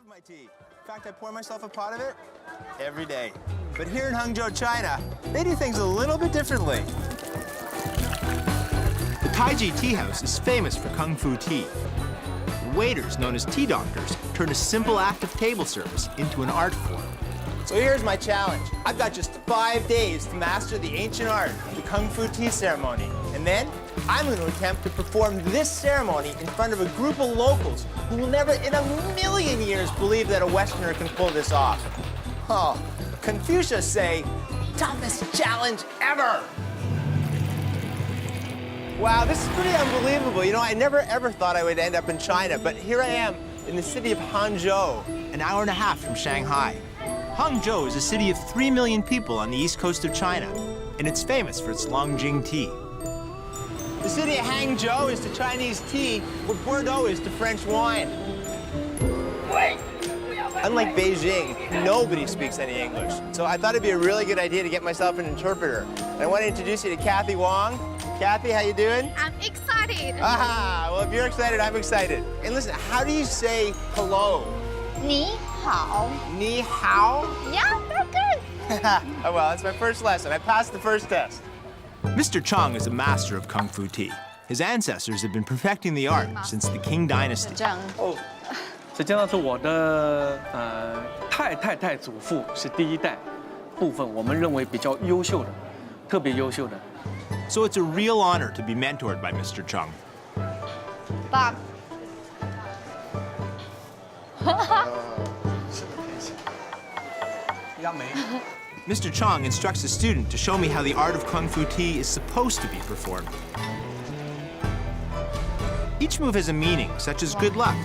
my tea. In fact, I pour myself a pot of it every day. But here in Hangzhou, China, they do things a little bit differently. The Taiji Tea House is famous for Kungfu tea. Waiters, known as tea doctors, turn a simple act of table service into an art form. So here's my challenge. I've got just 5 days to master the ancient art of the Kungfu tea ceremony. And then I'm going to attempt to perform this ceremony in front of a group of locals who will never in a million years believe that a Westerner can pull this off. Oh, Confucius say, toughest challenge ever. Wow, this is pretty unbelievable. You know, I never ever thought I would end up in China, but here I am in the city of Hangzhou, an hour and a half from Shanghai. Hangzhou is a city of 3 million people on the east coast of China, and it's famous for its Longjing tea. The city of Hangzhou is to Chinese tea what Bordeaux is to French wine. Unlike Beijing, nobody speaks any English. So I thought it'd be a really good idea to get myself an interpreter. And I want to introduce you to Kathy Wong. Kathy, how you doing? I'm excited. Ah, well, if you're excited, I'm excited. And listen, how do you say hello? 你好. Ni hao? Yeah, very good. Oh, well, that's my first lesson. I passed the first test. Mr. Chang is a master of Kung Fu tea. His ancestors have been perfecting the art since the Qing dynasty. 实际上是我的太祖父是第一代部分，我们认为比较优秀的，特别优秀的。 So it's a real honor to be mentored by Mr. Chang. Bob. Mr. Chang instructs a student to show me how the art of Kung Fu tea is supposed to be performed. Each move has a meaning, such as good luck,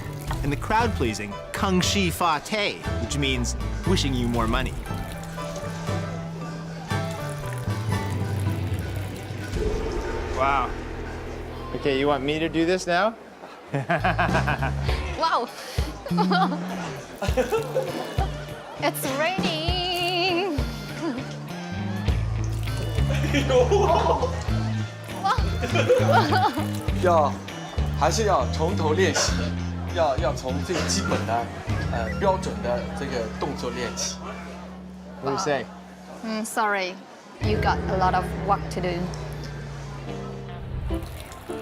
and the crowd-pleasing Kung Shi Fa Te, which means wishing you more money. Wow. Okay, you want me to do this now? Wow. It's raining. 还是要从头练习，要从最基本的标准的这个动作练起。 What do you say? Sorry, you got a lot of work to do.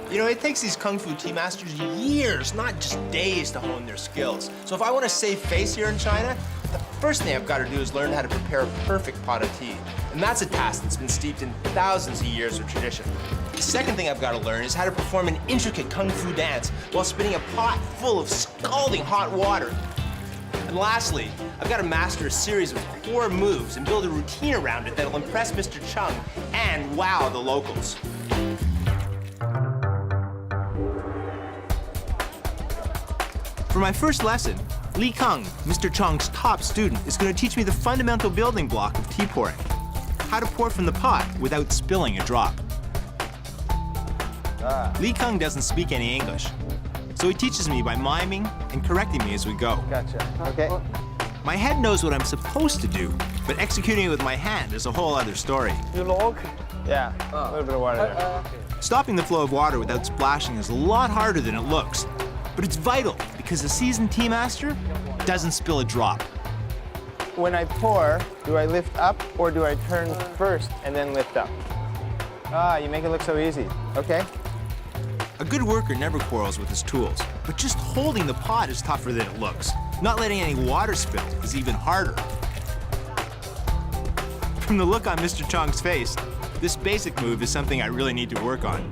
You know, it takes these Kung Fu tea masters years, not just days, to hone their skills. So if I want to save face here in China, the first thing I've got to do is learn how to prepare a perfect pot of tea. And that's a task that's been steeped in thousands of years of tradition. The second thing I've got to learn is how to perform an intricate Kung Fu dance while spinning a pot full of scalding hot water. And lastly, I've got to master a series of 4 moves and build a routine around it that'll impress Mr. Chang and wow the locals. For my first lesson, Li Keng, Mr. Chang's top student, is going to teach me the fundamental building block of tea pouring. How to pour from the pot without spilling a drop. Li Keng doesn't speak any English, so he teaches me by miming and correcting me as we go. Gotcha. Okay. My head knows what I'm supposed to do, but executing it with my hand is a whole other story. You look. Yeah, a little bit of water there. Stopping the flow of water without splashing is a lot harder than it looks, but it's vital because a seasoned tea master doesn't spill a drop. When I pour, do I lift up or do I turn first and then lift up? Ah, you make it look so easy. Okay. A good worker never quarrels with his tools, but just holding the pot is tougher than it looks. Not letting any water spill is even harder. From the look on Mr. Chang's face, this basic move is something I really need to work on.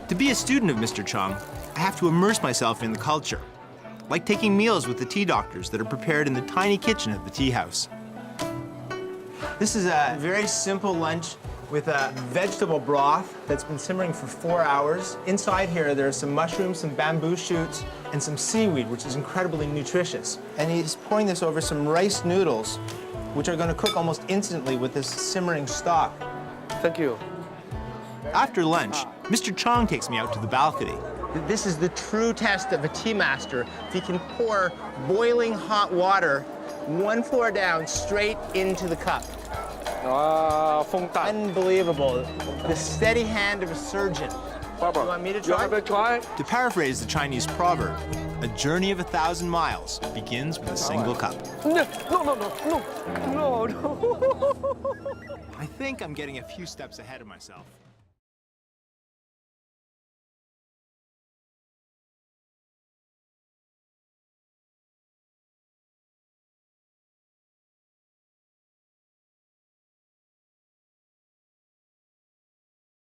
To be a student of Mr. Chang, I have to immerse myself in the culture, like taking meals with the tea doctors that are prepared in the tiny kitchen of the tea house. This is a very simple lunch with a vegetable broth that's been simmering for 4 hours. Inside here, there's some mushrooms, some bamboo shoots, and some seaweed, which is incredibly nutritious. And he's pouring this over some rice noodles, which are going to cook almost instantly with this simmering stock. Thank you. After lunch, Mr. Chang takes me out to the balcony. This is the true test of a tea master, if he can pour boiling hot water 1 floor down straight into the cup. 风大。 Unbelievable. The steady hand of a surgeon. Barbara, You want me to You try? have a try? To paraphrase the Chinese proverb, a journey of 1,000 miles begins with a single cup. No. I think I'm getting a few steps ahead of myself.